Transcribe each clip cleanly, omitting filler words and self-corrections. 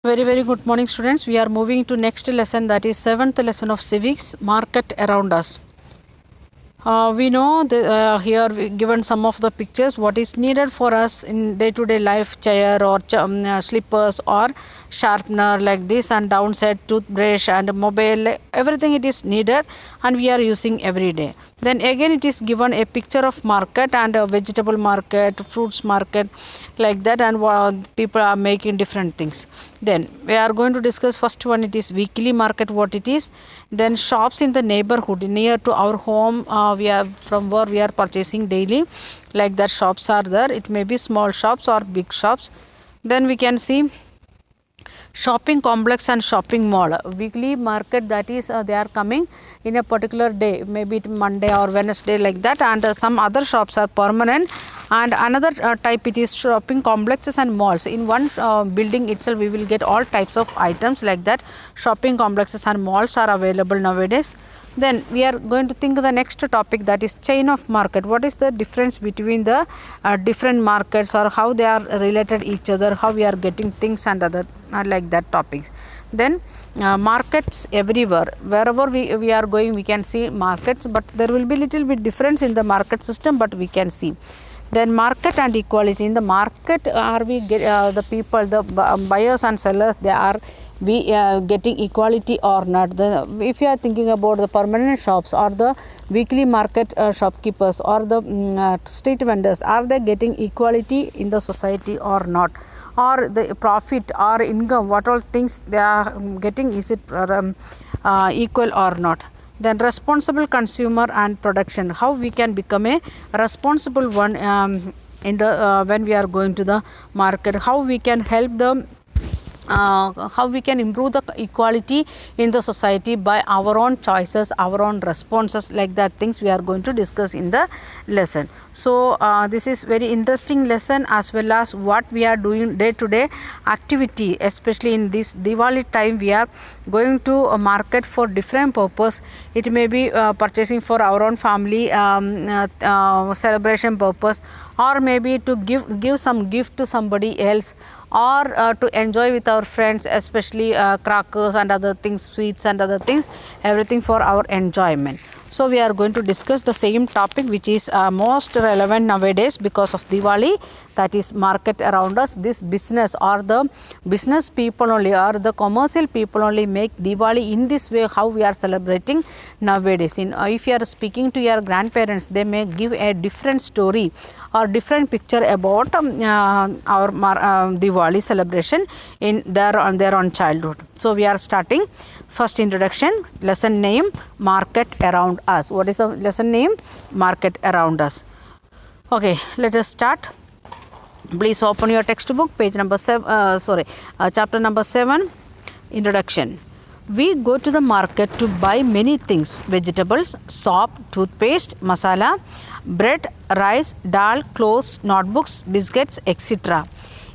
Very good morning, students. We are moving to next lesson, that is seventh lesson of civics, market around us. We know here we given some of the pictures what is needed for us in day-to-day life, chair or slippers or sharpener like this, and downside toothbrush and mobile, everything it is needed and we are using every day. Then again it is given a picture of market and a vegetable market, fruits market like that, and people are making different things. Then we are going to discuss first one, it is weekly market, what it is. Then shops in the neighborhood near to our home, we are from where we are purchasing daily, like that shops are there. It may be small shops or big shops. Then we can see shopping complex and shopping mall. Weekly market, that is they are coming in a particular day, maybe it Monday or Wednesday like that, and some other shops are permanent. And another type, it is shopping complexes and malls. In one building itself we will get all types of items like that. Shopping complexes and malls are available nowadays. Then we are going to think the next topic, that is chain of market. What is the difference between the different markets, or how they are related each other, how we are getting things and other like that topics. Then markets everywhere, wherever we are going we can see markets, but there will be little bit difference in the market system, but we can see. Then market and equality. In the market, are we the people, the buyers and sellers, they are we getting equality or not? If you are thinking about the permanent shops or the weekly market shopkeepers or the street vendors, are they getting equality in the society or not? Or the profit or income, what all things they are getting, is it equal or not? Then responsible consumer and production, how we can become a responsible one in the when we are going to the market, how we can help the how we can improve the equality in the society by our own choices, our own responses, like that things we are going to discuss in the lesson. So this is very interesting lesson, as well as what we are doing day to day activity, especially in this Diwali time. We are going to a market for different purpose. It may be purchasing for our own family celebration purpose, or maybe to give some gift to somebody else, or to enjoy with our friends, especially crackers and other things, sweets and other things, everything for our enjoyment. So we are going to discuss the same topic, which is most relevant nowadays because of Diwali, that is market around us. This business, or the business people only, or the commercial people only make Diwali in this way, how we are celebrating nowadays. If you are speaking to your grandparents, they may give a different story or different picture about our Diwali celebration in their own childhood. So we are starting. First introduction, lesson name, market around us. What is the lesson name? Market around us. Okay, let us start. Please open your textbook, page number 7, chapter number 7, introduction. We go to the market to buy many things: vegetables, soap, toothpaste, masala, bread, rice, dal, clothes, notebooks, biscuits, etc.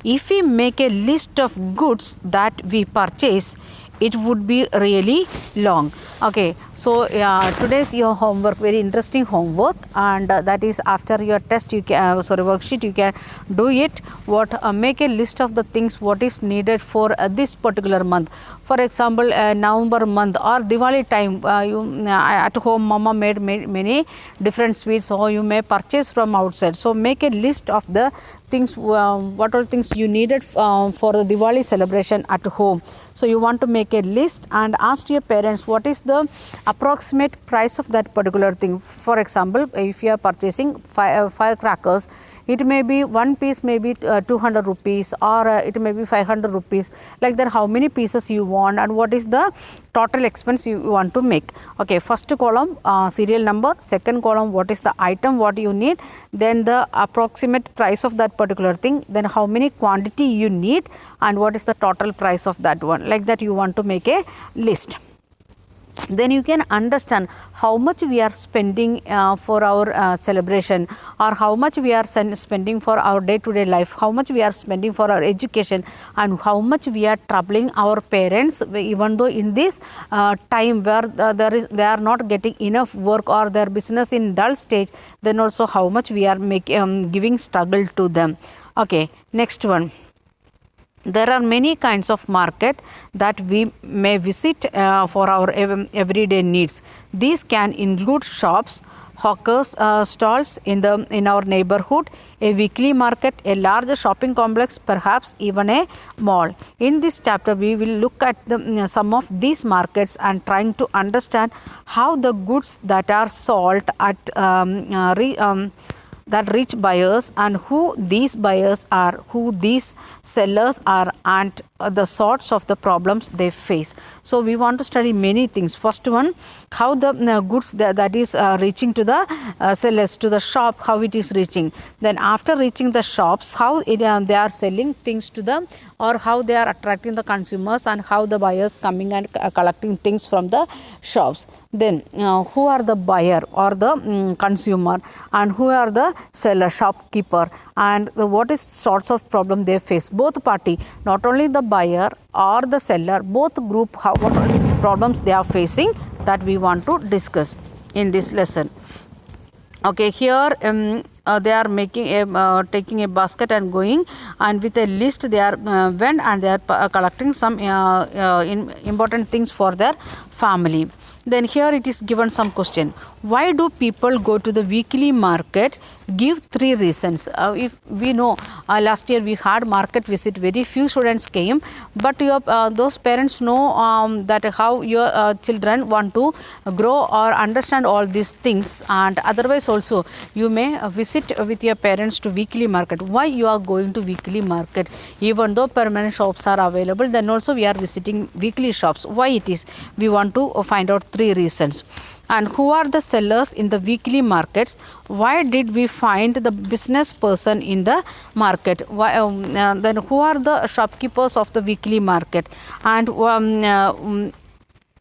If we make a list of goods that we purchase, it would be really long. Okay, so today's your homework, very interesting homework, and that is after your test you can worksheet, you can do it. What make a list of the things what is needed for this particular month. For example, November month or Diwali time, you at home mama made many different sweets, so you may purchase from outside. So make a list of the things, what all things you needed for the Diwali celebration at home. So you want to make a list and ask your parents what is the approximate price of that particular thing. For example, if you are purchasing firecrackers, it may be one piece may be 200 rupees, or it may be 500 rupees, like that how many pieces you want and what is the total expense you want to make. Okay, first column serial number, second column what is the item what you need, then the approximate price of that particular thing, then how many quantity you need and what is the total price of that one, like that you want to make a list. Then you can understand how much we are spending for our celebration, or how much we are spending for our day-to-day life, how much we are spending for our education, and how much we are troubling our parents, even though in this time where they are not getting enough work or their business in dull stage, then also how much we are giving struggle to them. Okay, next one. There are many kinds of market that we may visit for our everyday needs. These can include shops, hawkers stalls in our neighborhood, a weekly market, a large shopping complex, perhaps even a mall. In this chapter we will look at some of these markets and trying to understand how the goods that are sold at that reach buyers and who these buyers are, who these sellers are, and the sorts of the problems they face. So we want to study many things. First one, how the goods that is reaching to the sellers, to the shop, how it is reaching. Then after reaching the shops, how they are selling things to them, or how they are attracting the consumers, and how the buyers coming and collecting things from the shops. Then who are the buyer or the consumer, and who are the seller, shopkeeper, and what is sorts of problem they face. Both party, not only the buyer or the seller, both group, what problems they are facing, that we want to discuss in this lesson. Okay, here they are making a taking a basket and going, and with a list they are went and they are collecting some important things for their family. Then here it is given some question. Why do people go to the weekly market? Give 3 reasons. If we know last year we had market visit, very few students came, but those parents know that how your children want to grow or understand all these things, and otherwise also you may visit with your parents to weekly market. Why you are going to weekly market? Even though permanent shops are available, then also we are visiting weekly shops. Why it is? We want to find out 3 reasons. And who are the sellers in the weekly markets? Why did we find the business person in the market? Why, then who are the shopkeepers of the weekly market? And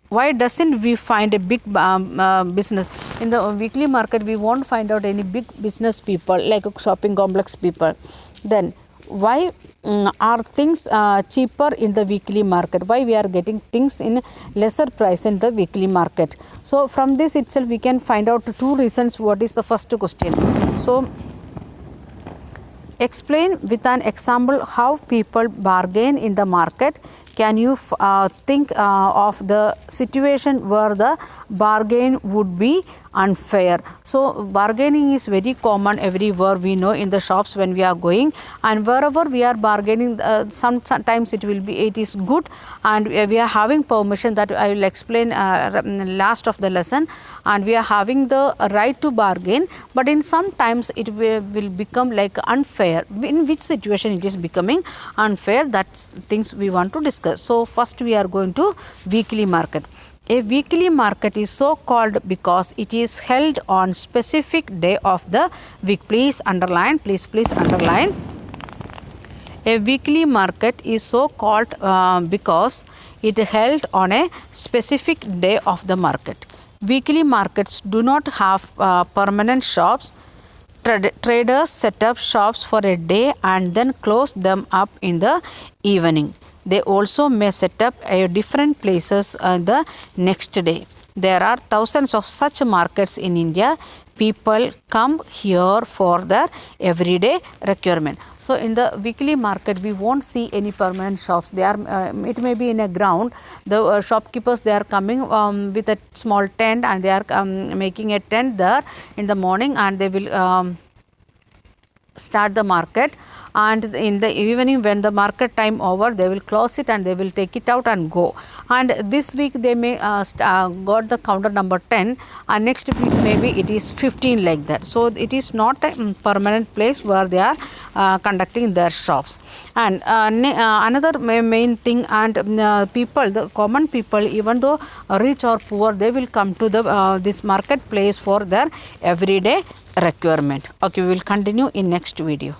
why doesn't we find a big business in the weekly market? We won't find out any big business people like shopping complex people. Then why are things cheaper in the weekly market? Why we are getting things in lesser price in the weekly market? So from this itself we can find out 2 reasons. What is the first question? So explain with an example how people bargain in the market. Can you think of the situation where the bargain would be unfair? So bargaining is very common everywhere, we know, in the shops when we are going, and wherever we are bargaining, sometimes it is good, and we are having permission, that I will explain last of the lesson, and we are having the right to bargain, but in sometimes it will become like unfair. In which situation it is becoming unfair? That's things we want to discuss. So first we are going to weekly market. A weekly market is so called because it is held on specific day of the week. Please underline, please underline. A weekly market is so called because it held on a specific day of the market. Weekly markets do not have permanent shops. Traders set up shops for a day and then close them up in the evening. They also may set up different places the next day. There are thousands of such markets in India. People come here for their everyday requirement. So in the weekly market we won't see any permanent shops. They are it may be in a ground. The shopkeepers, they are coming with a small tent, and they are making a tent there in the morning, and they will start the market, and in the evening when the market time over, they will close it and they will take it out and go. And this week they may got the counter number 10, and next week maybe it is 15, like that. So it is not a permanent place where they are conducting their shops. And another main thing, and people, the common people, even though rich or poor, they will come to the this marketplace for their everyday requirement. Okay, we will continue in next video.